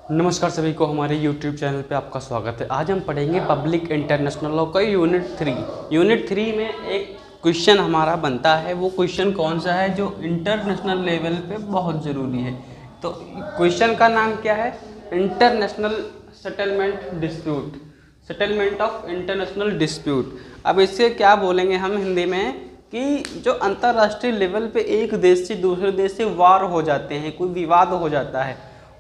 नमस्कार सभी को, हमारे YouTube चैनल पे आपका स्वागत है। आज हम पढ़ेंगे पब्लिक इंटरनेशनल लॉ का यूनिट 3 में एक क्वेश्चन हमारा बनता है। वो क्वेश्चन कौन सा है जो इंटरनेशनल लेवल पे बहुत ज़रूरी है। तो क्वेश्चन का नाम क्या है? International settlement of international dispute. अब इससे क्या बोलेंगे हम हिंदी में कि जो अंतर्राष्ट्रीय लेवल पे एक देश से दूसरे देश से वार हो जाते हैं, कोई विवाद हो जाता है,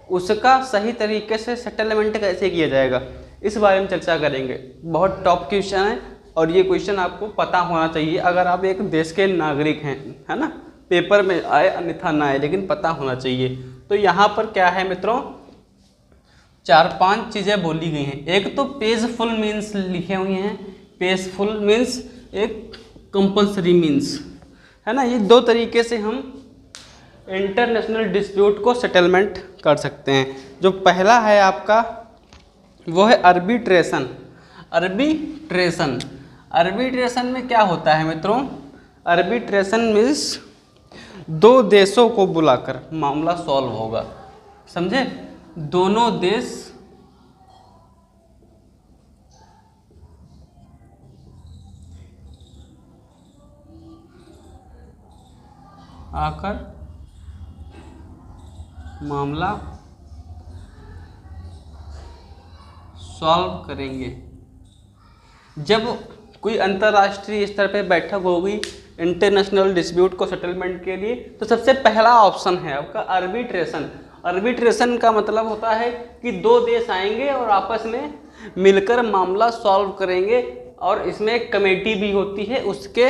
उसका सही तरीके से सेटलमेंट कैसे किया जाएगा, इस बारे में चर्चा करेंगे। बहुत टॉप क्वेश्चन है और ये क्वेश्चन आपको पता होना चाहिए अगर आप एक देश के नागरिक हैं, है ना। पेपर में आए अन्यथा ना आए, लेकिन पता होना चाहिए। तो यहाँ पर क्या है मित्रों, 4-5 चीज़ें बोली गई हैं। एक तो पेजफुल मीन्स लिखे हुए हैं। पेजफुल मीन्स एक कंपल्सरी मीन्स, है ना। ये दो तरीके से हम इंटरनेशनल डिस्प्यूट को सेटलमेंट कर सकते हैं। जो पहला है आपका वो है आर्बिट्रेशन। आर्बिट्रेशन में क्या होता है मित्रों? आर्बिट्रेशन मीन्स दो देशों को बुलाकर मामला सॉल्व होगा, समझे। दोनों देश आकर मामला सॉल्व करेंगे। जब कोई अंतर्राष्ट्रीय स्तर पे बैठक होगी इंटरनेशनल डिस्प्यूट को सेटलमेंट के लिए, तो सबसे पहला ऑप्शन है आपका आर्बिट्रेशन। आर्बिट्रेशन का मतलब होता है कि दो देश आएंगे और आपस में मिलकर मामला सॉल्व करेंगे, और इसमें एक कमेटी भी होती है उसके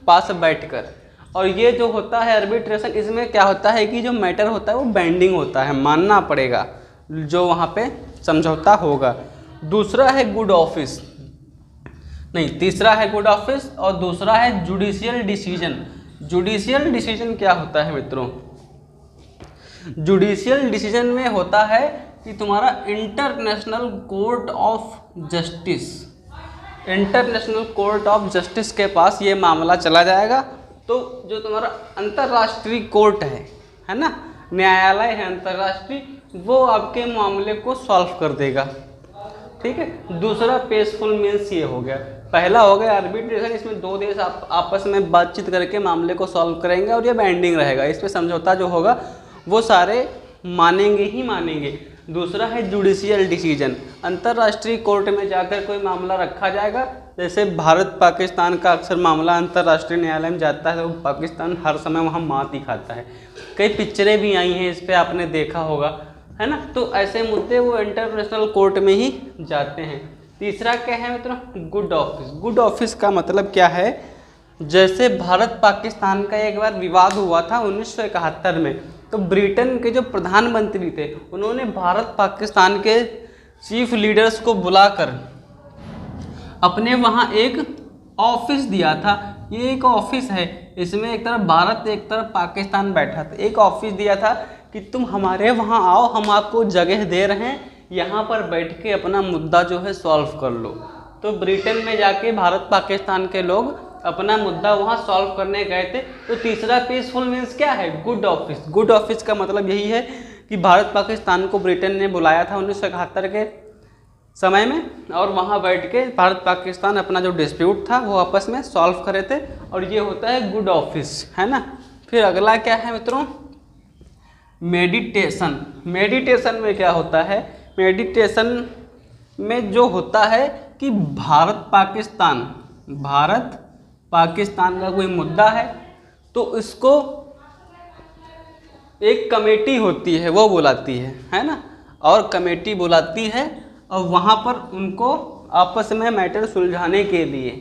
पास बैठकर। और ये जो होता है आर्बिट्रेशन, इसमें क्या होता है कि जो मैटर होता है वो बाइंडिंग होता है, मानना पड़ेगा जो वहाँ पे समझौता होगा। दूसरा है गुड ऑफिस, नहीं, तीसरा है गुड ऑफिस और दूसरा है जुडिशियल डिसीजन। जुडिशियल डिसीजन क्या होता है मित्रों? जुडिशियल डिसीजन में होता है कि तुम्हारा इंटरनेशनल कोर्ट ऑफ जस्टिस के पास ये मामला चला जाएगा। तो जो तुम्हारा अंतर्राष्ट्रीय कोर्ट है ना, न्यायालय है अंतर्राष्ट्रीय, वो आपके मामले को सॉल्व कर देगा, ठीक है। दूसरा पेसफुल मीन्स ये हो गया। पहला हो गया आर्बिट्रेशन, इसमें दो देश आपस में बातचीत करके मामले को सॉल्व करेंगे और ये बाइंडिंग रहेगा। इसमें समझौता जो होगा वो सारे मानेंगे ही मानेंगे। दूसरा है जुडिशियल डिसीजन। अंतर्राष्ट्रीय कोर्ट में जाकर कोई मामला रखा जाएगा। जैसे भारत पाकिस्तान का अक्सर मामला अंतर्राष्ट्रीय न्यायालय में जाता है, तो पाकिस्तान हर समय वहाँ मात ही खाता है। कई पिक्चरें भी आई हैं इस पर, आपने देखा होगा, है ना। तो ऐसे मुद्दे वो इंटरनेशनल कोर्ट में ही जाते हैं। तीसरा क्या है मित्रों? Good office. गुड ऑफिस का मतलब क्या है? जैसे भारत पाकिस्तान का एक बार विवाद हुआ था 1971 में, तो ब्रिटेन के जो प्रधानमंत्री थे उन्होंने भारत पाकिस्तान के चीफ लीडर्स को बुलाकर अपने वहाँ एक ऑफिस दिया था। ये एक ऑफिस है, इसमें एक तरफ भारत एक तरफ पाकिस्तान बैठा था। एक ऑफिस दिया था कि तुम हमारे वहाँ आओ, हम आपको जगह दे रहे हैं, यहाँ पर बैठ के अपना मुद्दा जो है सॉल्व कर लो। तो ब्रिटेन में जाके भारत पाकिस्तान के लोग अपना मुद्दा वहाँ सॉल्व करने गए थे। तो तीसरा पीसफुल मीन्स क्या है? Good office. गुड ऑफिस का मतलब यही है कि भारत पाकिस्तान को ब्रिटेन ने बुलाया था 1971 के समय में, और वहाँ बैठ के भारत पाकिस्तान अपना जो डिस्प्यूट था वो आपस में सॉल्व करे थे, और ये होता है गुड ऑफिस, है ना। फिर अगला क्या है मित्रों? मेडिटेशन। मेडिटेशन में क्या होता है? मेडिटेशन में जो होता है कि भारत पाकिस्तान का कोई मुद्दा है, तो इसको एक कमेटी होती है वो बुलाती है ना, और कमेटी बुलाती है और वहाँ पर उनको आपस में मैटर सुलझाने के लिए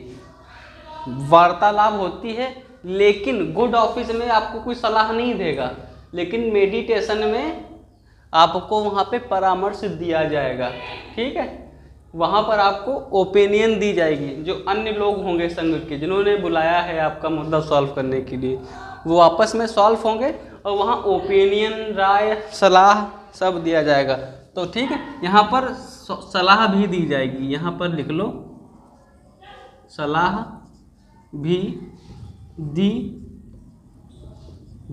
वार्तालाप होती है। लेकिन गुड ऑफिस में आपको कोई सलाह नहीं देगा, लेकिन मेडिटेशन में आपको वहाँ पे परामर्श दिया जाएगा, ठीक है। वहाँ पर आपको ओपिनियन दी जाएगी। जो अन्य लोग होंगे संघ के, जिन्होंने बुलाया है आपका मुद्दा सॉल्व करने के लिए, वो आपस में सॉल्व होंगे और वहाँ ओपिनियन, राय, सलाह सब दिया जाएगा। तो ठीक है, यहाँ पर सलाह भी दी जाएगी, यहाँ पर लिख लो, सलाह भी दी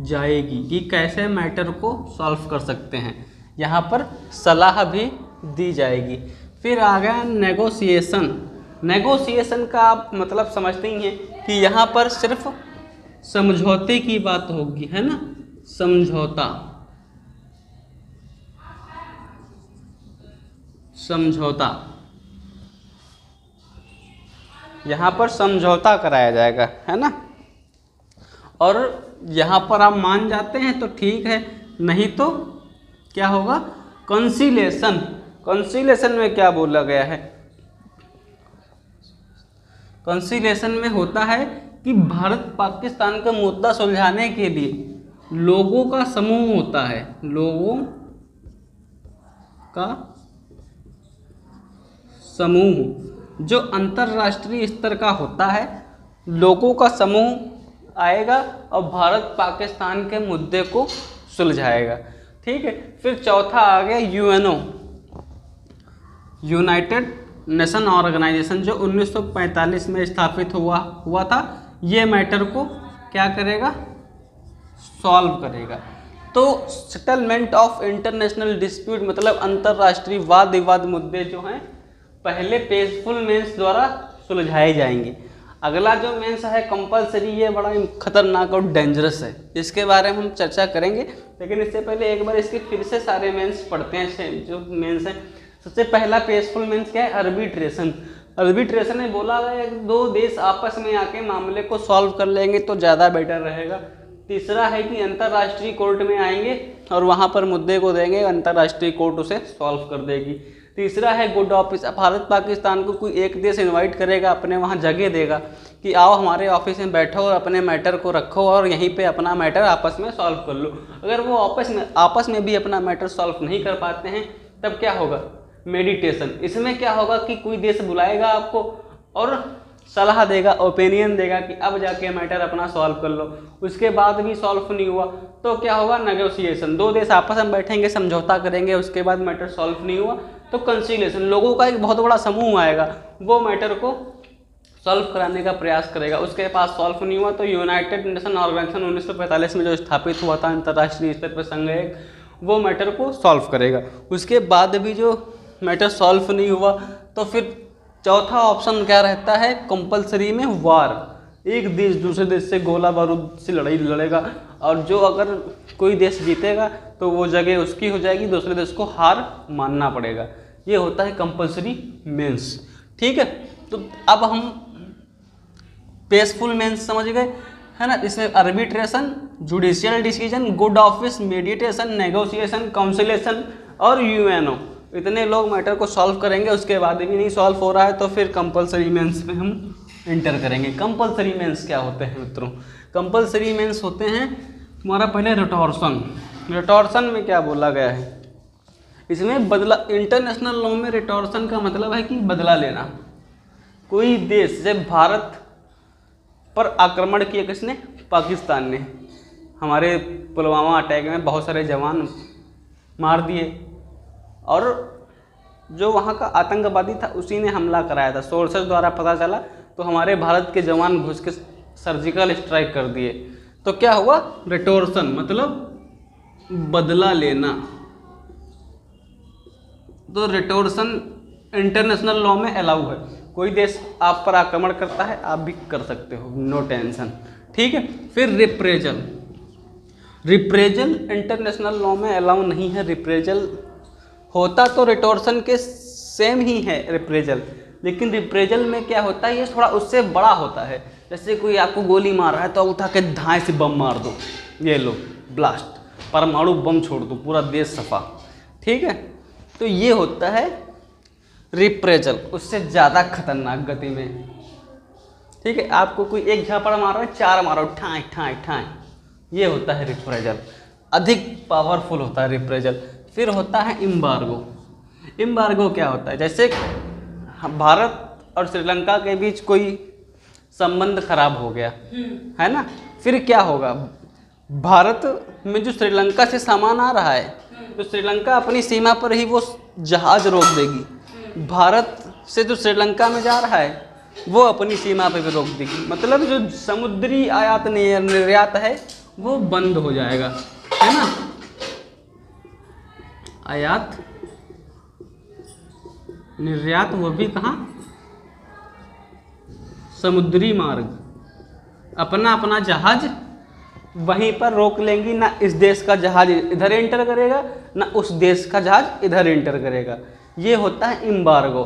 जाएगी कि कैसे मैटर को सॉल्व कर सकते हैं। यहाँ पर सलाह भी दी जाएगी। फिर आ गया नेगोशिएशन। नेगोशिएशन का आप मतलब समझते ही हैं कि यहाँ पर सिर्फ समझौते की बात होगी, है ना, समझौता, समझौता, यहाँ पर समझौता कराया जाएगा, है ना। और यहाँ पर आप मान जाते हैं तो ठीक है, नहीं तो क्या होगा, कंसीलेशन। कंसीलेशन में क्या बोला गया है, कंसीलेशन में होता है कि भारत पाकिस्तान का मुद्दा सुलझाने के लिए लोगों का समूह होता है, लोगों का समूह जो अंतर्राष्ट्रीय स्तर का होता है, लोगों का समूह आएगा और भारत पाकिस्तान के मुद्दे को सुलझाएगा। ठीक है। फिर चौथा आ गया यूएनओ, यूनाइटेड नेशन ऑर्गेनाइजेशन, जो 1945 में स्थापित हुआ था। ये मैटर को क्या करेगा, सॉल्व करेगा। तो सेटलमेंट ऑफ इंटरनेशनल डिस्प्यूट मतलब अंतर्राष्ट्रीय वाद विवाद मुद्दे जो हैं पहले पीसफुल मेंस द्वारा सुलझाए जाएंगे। अगला जो मेंस है कंपलसरी, ये बड़ा खतरनाक और डेंजरस है, इसके बारे में हम चर्चा करेंगे। लेकिन इससे पहले एक बार इसके फिर से सारे मेंस पढ़ते हैं जो मेंस हैं। सबसे पहला पीसफुल मेंस क्या है, आर्बिट्रेशन। आर्बिट्रेशन में बोला गया है कि दो देश आपस में आके मामले को सॉल्व कर लेंगे तो ज़्यादा बेटर रहेगा। तीसरा है कि अंतर्राष्ट्रीय कोर्ट में आएंगे और वहाँ पर मुद्दे को देंगे, अंतर्राष्ट्रीय कोर्ट उसे सॉल्व कर देगी। तीसरा है गुड ऑफिस। भारत पाकिस्तान को कोई एक देश इनवाइट करेगा, अपने वहाँ जगह देगा कि आओ हमारे ऑफिस में बैठो और अपने मैटर को रखो और यहीं पे अपना मैटर आपस में सॉल्व कर लो। अगर वो आपस में भी अपना मैटर सॉल्व नहीं कर पाते हैं तब क्या होगा, मेडिटेशन। इसमें क्या होगा कि कोई देश बुलाएगा आपको और सलाह देगा, ओपिनियन देगा कि अब जाके मैटर अपना सॉल्व कर लो। उसके बाद भी सॉल्व नहीं हुआ तो क्या होगा, नेगोशिएशन। दो देश आपस में बैठेंगे, समझौता करेंगे, उसके बाद मैटर सॉल्व नहीं हुआ तो कंसीलेशन। लोगों का एक बहुत बड़ा समूह आएगा, वो मैटर को सॉल्व कराने का प्रयास करेगा। उसके पास सॉल्व नहीं हुआ तो यूनाइटेड नेशन ऑर्गेनाइजेशन 1945 में जो स्थापित हुआ था अंतर्राष्ट्रीय स्तर पर संघ एक, वो मैटर को सॉल्व करेगा। उसके बाद भी जो मैटर सॉल्व नहीं हुआ तो फिर चौथा ऑप्शन क्या रहता है, कंपलसरी में वार। एक देश दूसरे देश से गोला बारूद से लड़ाई लड़ेगा और जो अगर कोई देश जीतेगा तो वो जगह उसकी हो जाएगी, दूसरे देश को हार मानना पड़ेगा। ये होता है कंपलसरी मेंस। ठीक है। तो अब हम पीसफुल मेंस समझ गए, है ना। इसमें arbitration, judicial decision, good office, meditation, negotiation, conciliation और यूएनओ, इतने लोग मैटर को सॉल्व करेंगे। उसके बाद भी नहीं सॉल्व हो रहा है तो फिर कंपलसरी मेंस में हम इंटर करेंगे। कंपलसरी मेंस क्या होते हैं मित्रों, कंपलसरी मेंस होते हैं तुम्हारा पहले रिटॉर्शन। रिटॉर्शन में क्या बोला गया है, इसमें बदला, इंटरनेशनल लॉ में रिटॉर्शन का मतलब है कि बदला लेना। कोई देश, जब भारत पर आक्रमण किया किसने, पाकिस्तान ने, हमारे पुलवामा अटैक में बहुत सारे जवान मार दिए और जो वहाँ का आतंकवादी था उसी ने हमला कराया था। सोर्सेज द्वारा पता चला तो हमारे भारत के जवान घुस के सर्जिकल स्ट्राइक कर दिए। तो क्या हुआ, रिटॉर्शन मतलब बदला लेना। तो रिटॉर्शन इंटरनेशनल लॉ में अलाउ है। कोई देश आप पर आक्रमण करता है, आप भी कर सकते हो, नो टेंशन। ठीक है। फिर रिप्रेजल। रिप्रेजल इंटरनेशनल लॉ में अलाउ नहीं है। रिप्रेजल होता तो रिटॉर्शन के सेम ही है रिप्रेजल, लेकिन रिप्रेजल में क्या होता है, ये थोड़ा उससे बड़ा होता है। जैसे कोई आपको गोली मार रहा है तो उठा के धाए से बम मार दो, ये लो ब्लास्ट, परमाणु बम छोड़ दो, पूरा देश सफा। ठीक है। तो ये होता है रिप्रेजल, उससे ज़्यादा खतरनाक गति में। ठीक है। आपको कोई एक झापड़ मार रहा है, चार मारो, ठाए ठाए ठाए, ये होता है रिप्रेजल, अधिक पावरफुल होता है रिप्रेजल। फिर होता है एम्बार्गो। एम्बार्गो क्या होता है, जैसे भारत और श्रीलंका के बीच कोई संबंध खराब हो गया, है ना। फिर क्या होगा, भारत में जो श्रीलंका से सामान आ रहा है तो श्रीलंका अपनी सीमा पर ही वो जहाज रोक देगी। भारत से जो श्रीलंका में जा रहा है वो अपनी सीमा पे भी रोक देगी। मतलब जो समुद्री आयात निर्यात है वो बंद हो जाएगा, है ना। आयात निर्यात, वो भी कहाँ, समुद्री मार्ग। अपना अपना जहाज वहीं पर रोक लेंगी, ना इस देश का जहाज इधर एंटर करेगा ना उस देश का जहाज इधर एंटर करेगा। ये होता है एम्बार्गो।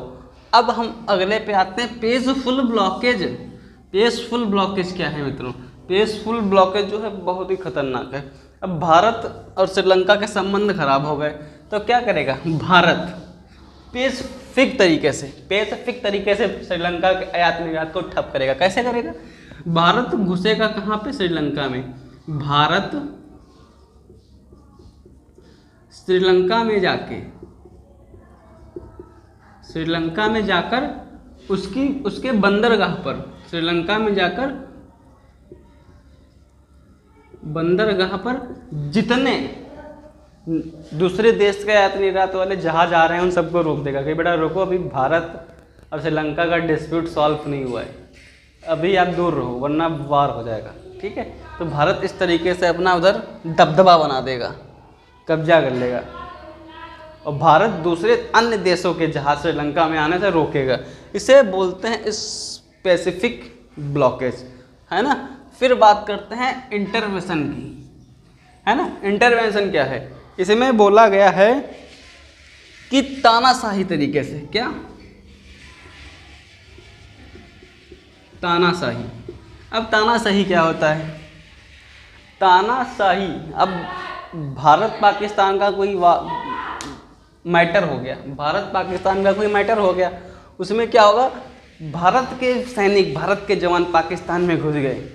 अब हम अगले पे आते हैं, पेसफुल ब्लॉकेज। पेसफुल ब्लॉकेज क्या है मित्रों? पेसफुल ब्लॉकेज जो है बहुत ही खतरनाक है। अब भारत और श्रीलंका के संबंध खराब हो गए तो क्या करेगा भारत? पेसिफिक तरीके से श्रीलंका के आयात निर्यात को ठप करेगा। कैसे करेगा? भारत घुसेगा कहाँ पे? श्रीलंका में। भारत श्रीलंका में जाकर उसके बंदरगाह पर, श्रीलंका में जाकर बंदरगाह पर जितने दूसरे देश के आयात निर्यात वाले जहाज आ रहे हैं उन सबको रोक देगा कि बेटा रुको, अभी भारत और श्रीलंका का डिस्प्यूट सॉल्व नहीं हुआ है, अभी आप दूर रहो वरना वार हो जाएगा। ठीक है, तो भारत इस तरीके से अपना उधर दबदबा बना देगा, कब्जा कर लेगा, और भारत दूसरे अन्य देशों के जहाज श्रीलंका में आने से रोकेगा। इसे बोलते हैं स्पेसिफिक ब्लॉकेज, है ना। फिर बात करते हैं इंटरवेंशन की, है ना। इंटरवेंशन क्या है? इसमें बोला गया है कि तानाशाही तरीके से, क्या? तानाशाही। अब तानाशाही क्या होता है? तानाशाही, अब भारत पाकिस्तान का कोई मैटर हो गया, भारत पाकिस्तान का कोई मैटर हो गया, उसमें क्या होगा? भारत के सैनिक, भारत के जवान पाकिस्तान में घुस गए,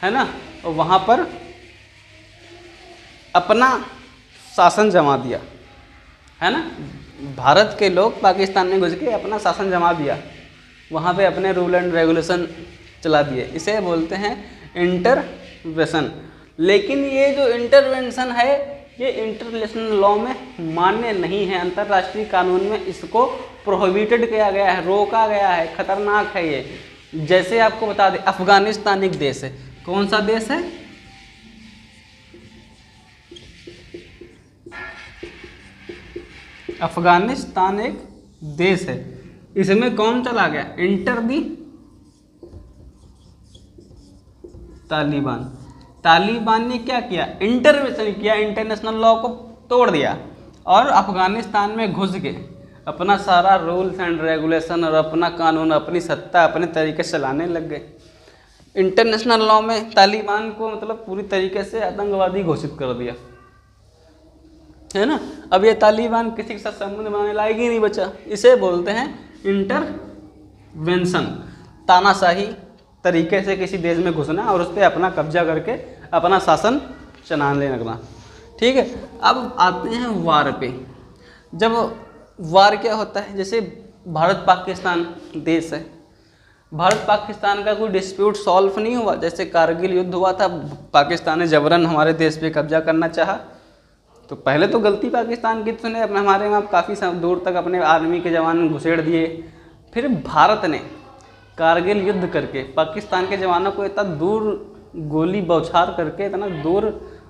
है ना, और वहाँ पर अपना शासन जमा दिया, है ना। भारत के लोग पाकिस्तान में घुस के अपना शासन जमा दिया, वहाँ पे अपने रूल एंड रेगुलेशन चला दिए। इसे बोलते हैं इंटरवेंशन। लेकिन ये जो इंटरवेंशन है ये इंटरनेशनल लॉ में मान्य नहीं है, अंतर्राष्ट्रीय कानून में इसको प्रोहिबिटेड किया गया है, रोका गया है, खतरनाक है ये। जैसे आपको बता दें, अफगानिस्तान एक देश है। कौन सा देश है? अफगानिस्तान एक देश है। इसमें कौन चला गया? इंटर दी तालिबान। तालिबान ने क्या किया? इंटरवेंशन किया, इंटरनेशनल लॉ को तोड़ दिया और अफगानिस्तान में घुस के अपना सारा रूल्स एंड रेगुलेशन और अपना कानून, अपनी सत्ता अपने तरीके से चलाने लग गए। इंटरनेशनल लॉ में तालिबान को मतलब पूरी तरीके से आतंकवादी घोषित कर दिया, है ना। अब ये तालिबान किसी के साथ संबंध बनाने लायक ही नहीं बचा। इसे बोलते हैं इंटरवेंशन, तानाशाही तरीके से किसी देश में घुसना और उस पर अपना कब्जा करके अपना शासन चलाने लगना। ठीक है, अब आते हैं वार पे। जब वार क्या होता है? जैसे भारत पाकिस्तान देश है, भारत पाकिस्तान का कोई डिस्प्यूट सॉल्व नहीं हुआ, जैसे कारगिल युद्ध हुआ था, पाकिस्तान ने जबरन हमारे देश पे कब्जा करना चाहा, तो पहले तो गलती पाकिस्तान की, तो ने अपने हमारे वहाँ काफ़ी दूर तक अपने आर्मी के जवान घुसेड़ दिए। फिर भारत ने कारगिल युद्ध करके पाकिस्तान के जवानों को इतना दूर गोली बौछार करके इतना दूर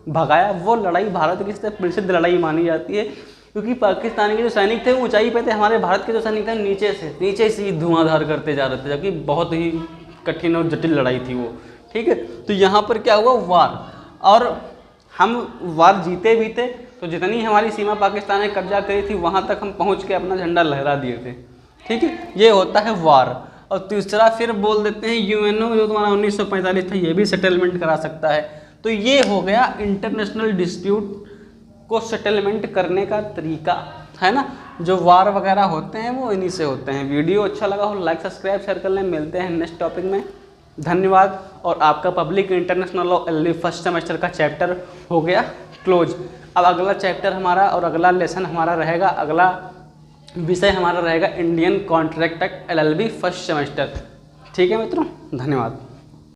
भगाया। वो लड़ाई भारत की सबसे प्रसिद्ध लड़ाई मानी जाती है, क्योंकि पाकिस्तान के जो सैनिक थे वो ऊंचाई पे थे, हमारे भारत के जो सैनिक थे नीचे से ही धुआंधार करते जा रहे थे, जबकि बहुत ही कठिन और जटिल लड़ाई थी वो। ठीक है, तो यहाँ पर क्या हुआ? वार। और हम वार जीते भी थे, तो जितनी हमारी सीमा पाकिस्तान ने कब्जा करी थी वहाँ तक हम पहुँच के अपना झंडा लहरा दिए थे। ठीक है, ये होता है वार। और तीसरा फिर बोल देते हैं यूएनओ, जो तुम्हारा 1945 था, ये भी सेटलमेंट करा सकता है। तो ये हो गया इंटरनेशनल डिस्प्यूट को सेटलमेंट करने का तरीका, है ना। जो वार वगैरह होते हैं वो इन्हीं से होते हैं। वीडियो अच्छा लगा हो लाइक सब्सक्राइब शेयर कर लें। मिलते हैं नेक्स्ट टॉपिक में, धन्यवाद। और आपका public international law LLB first semester का चैप्टर हो गया क्लोज। अब अगला चैप्टर हमारा और अगला लेसन हमारा रहेगा, अगला विषय हमारा रहेगा Indian contract act LLB first semester. ठीक है मित्रों, धन्यवाद।